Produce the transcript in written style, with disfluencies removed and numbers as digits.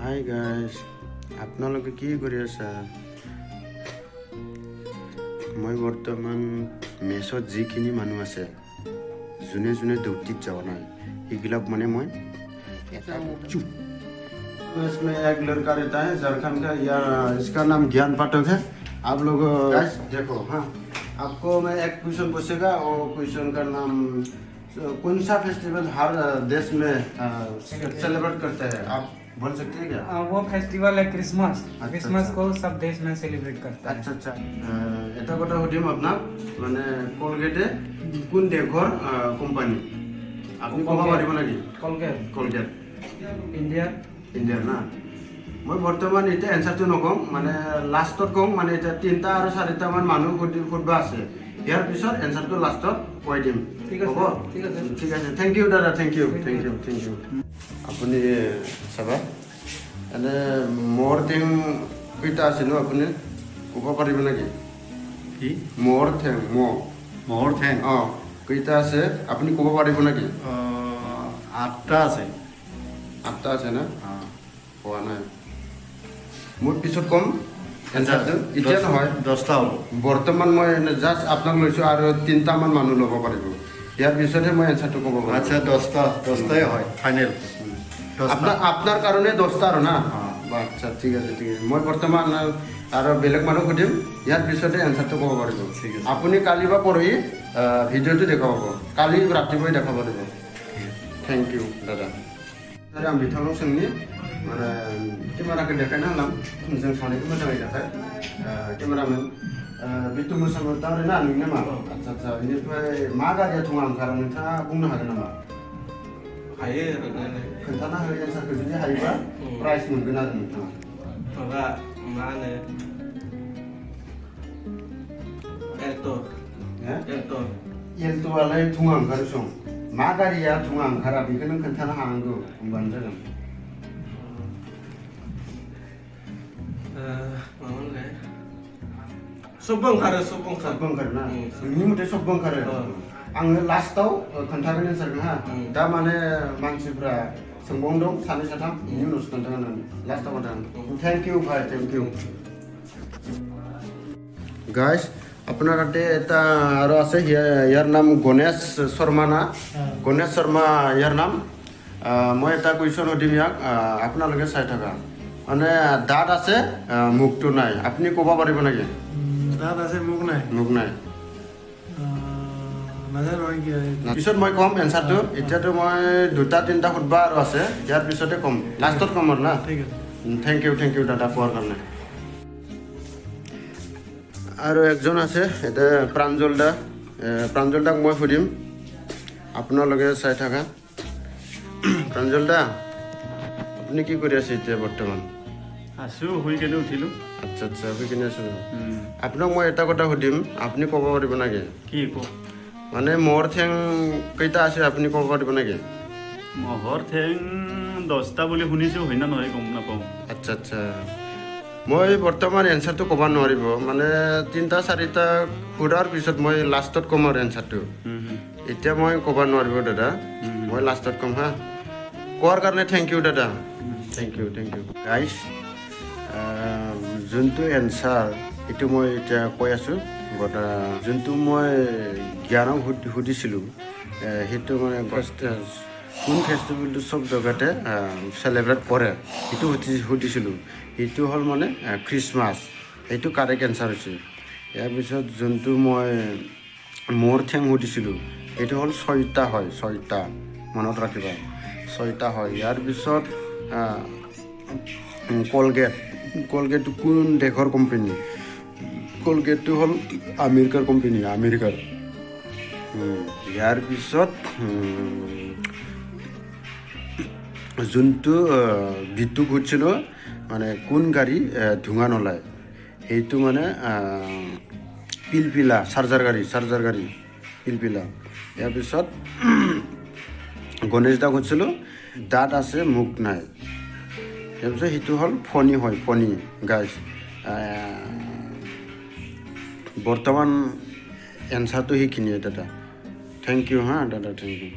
Hi guys, আপোনালোকে কি কৰি আছা? মই বৰ্তমান মেছত যিখিনি মানুহ আছে যোনে যোনে ডিউটিত যোৱা নাই এইবিলাক মানে মই इसमें एक लड़का रहता है झारखंड का या इसका नाम ज्ञान पाठक है। आप लोग गाइस देखो, हाँ आपको मैं एक क्वेश्चन पूछेगा और क्वेश्चन का नाम कौन सा फेस्टिवल हर देश में सेलिब्रेट करते हैं, आप बोल सकते हैं क्या? वो फेस्टिवल है क्रिसमस। क्रिसमस को सब देश में सेलिब्रेट करता है। अच्छा अच्छा, এটা কথা সুধিম আপোনাক, মানে কলগেটে কোন দেশৰ কোম্পানী আপুনি ক'ব পাৰিব নেকি? কলগেট ইণ্ডিয়াৰ না। মই বৰ্তমান এতিয়া এনচাৰটো নকওঁ, মানে লাষ্টত কওঁ, মানে এতিয়া 3টা আৰু 4টা মান মানুহ সুধিব আছে, ইয়াৰ পিছত এনচাৰটো লাষ্টত কৈ দিম। হ'ব ঠিক আছে, থেংক ইউ দাদা, থেংক ইউ। আপুনি চাবা এনে মোৰ ঠেং কেইটা আছে ন, আপুনি ক'ব পাৰিব নেকি? কি মোৰ ঠেং মহৰ ঠেং অঁ কেইটা আছে আপুনি ক'ব পাৰিব নেকি? 8টা আছে। 8টা আছে না? পোৱা নাই, মোৰ পিছত ক'ম এনচাৰটো, এতিয়া নহয়। 10টা হ'ব। বৰ্তমান মই জাষ্ট আপোনাক লৈছোঁ আৰু 3টা মান মানুহ ল'ব পাৰিব, ইয়াৰ পিছতহে মই এনচাৰটো ক'ব পাৰিম। আচ্ছা 10টাই হয় ফাইনেল। আপোনাৰ কাৰণে 10টা আৰু না? আচ্ছা ঠিক আছে। মই বৰ্তমান আৰু বেলেগ মানুহ সুধিম, ইয়াৰ পিছতে এনচাৰটো ক'ব পাৰিব। ঠিক আছে। আপুনি কালি বা পৰহি ভিডিঅ'টো দেখা পাব, কালি ৰাতিপুৱাই দেখা পাব। থেংক ইউ দাদা। आं बिथांनाव सोंनि, माने केमेराखौ देखायना होलां, जों सानैखौ मोजाङै देखाय। केमेरामेन बिथु मोसामतारि ना नोंनि नामा? आচ্ছা आচ্ছা, बेनिफ्राय मा गारिया थङा ओंखारा नोंथाङा बुंनो हागोन नामा? हायो खोन्थाना हो एन्सारखौ, जुदि हायोबा प्राइज मोनगोन आरो नोंथाङा। माबा मा होनो एल्ट'आलाय थङा ओंखारो सं, मा गारिया थङा ओंखारा बेखौ नों खोन्थानो हानांगौ, होमबानो जागोन। सबबो ओंखारो ना? नोंनि मथे सबबो ओंखारो। आङो लास्टआव खोन्थागोन एन्सारखौ, हा दा माने मानसिफ्रा सोंबावनो दं 2-3, बेनि उनावसो खोन्थागोन आं, लास्टआव खोन्थागोन। थेংক ইউ ভাই, থ্যাংক ইউ গাইজ। আপোনাৰ তাতে এটা আৰু আছে, ইয়াৰ নাম গণেশ শৰ্মা না? গণেশ শৰ্মা ইয়াৰ নাম। মই এটা কুৱেশ্যন সুধিম ইয়াক, আপোনালোকে চাই থকা। মানে দাঁত আছে মুখটো নাই, আপুনি ক'ব পাৰিব নেকি? দাঁত আছে মুখ নাই। পিছত মই ক'ম এনচাৰটো, এতিয়াতো মই 2-3টা সুধিবা আৰু আছে, ইয়াৰ পিছতে ক'ম, লাষ্টত ক'ম আৰু না। থেংক ইউ দাদা কোৱাৰ কাৰণে। আৰু একজন আছে, এটা প্ৰাঞ্জল দাক মই সুধিম, আপোনালোকে চাই থাকা। প্ৰাঞ্জল দা, আপুনি কি কৰি আছে এতিয়া বৰ্তমান? আছোঁ, শুই কেনে উঠিলোঁ। আচ্ছা আচ্ছা, শুই কিনে আছোঁ। আপোনাক মই এটা কথা সুধিম, আপুনি ক'ব পাৰিব নেকি? কি কওঁ? মানে মহৰ ঠেং কেইটা আছে আপুনি ক'ব পাৰিব নেকি? মহৰ ঠেং 10টা বুলি শুনিছোঁ, হয় না নহয় গম নাপাওঁ। আচ্ছা আচ্ছা, মই বৰ্তমান এনচাৰটো ক'ব নোৱাৰিব, মানে 3-4টা সুধাৰ পিছত মই লাষ্টত ক'ম আৰু এনচাৰটো। এতিয়া মই ক'ব নোৱাৰিব দাদা, মই লাষ্টত ক'ম, হা। কোৱাৰ কাৰণে থেংক ইউ দাদা, থেংক ইউ গাইজ। যোনটো এনচাৰ এইটো মই এতিয়া কৈ আছোঁ, যোনটো মই জ্ঞানক সুধিছিলোঁ, সেইটো মানে কোন ফেষ্টিভেলটো চব জেগাতে চেলিব্ৰেট কৰে সেইটো সুধিছিলোঁ, সেইটো হ'ল মানে খ্ৰীষ্টমাছ। সেইটো কাৰেক্ট এনচাৰ হৈছে। ইয়াৰ পিছত যোনটো মই মোৰ ঠেং সুধিছিলোঁ, সেইটো হ'ল 6টা হয়, 6টা মনত ৰাখিবা, 6টা হয়। ইয়াৰ পিছত কলগেটটো কোন দেশৰ কোম্পানী? কলগেটটো হ'ল আমেৰিকাৰ কোম্পানী, আমেৰিকাৰ। ইয়াৰ পিছত যোনটো বিদ্যুৎ সুধিছিলোঁ, মানে কোন গাড়ী ধোঁৱা নোলায়, সেইটো মানে পিলপিলা চাৰ্জাৰ গাড়ী পিলপিলা। ইয়াৰ পিছত গণেশ দাক সুধিছিলোঁ, দাঁত আছে মুখ নাই, তাৰপিছত সেইটো হ'ল ফণী গাইজ। বৰ্তমান এনচাৰটো সেইখিনিয়ে দাদা। থেংক ইউ, হা দাদা, থেংক ইউ।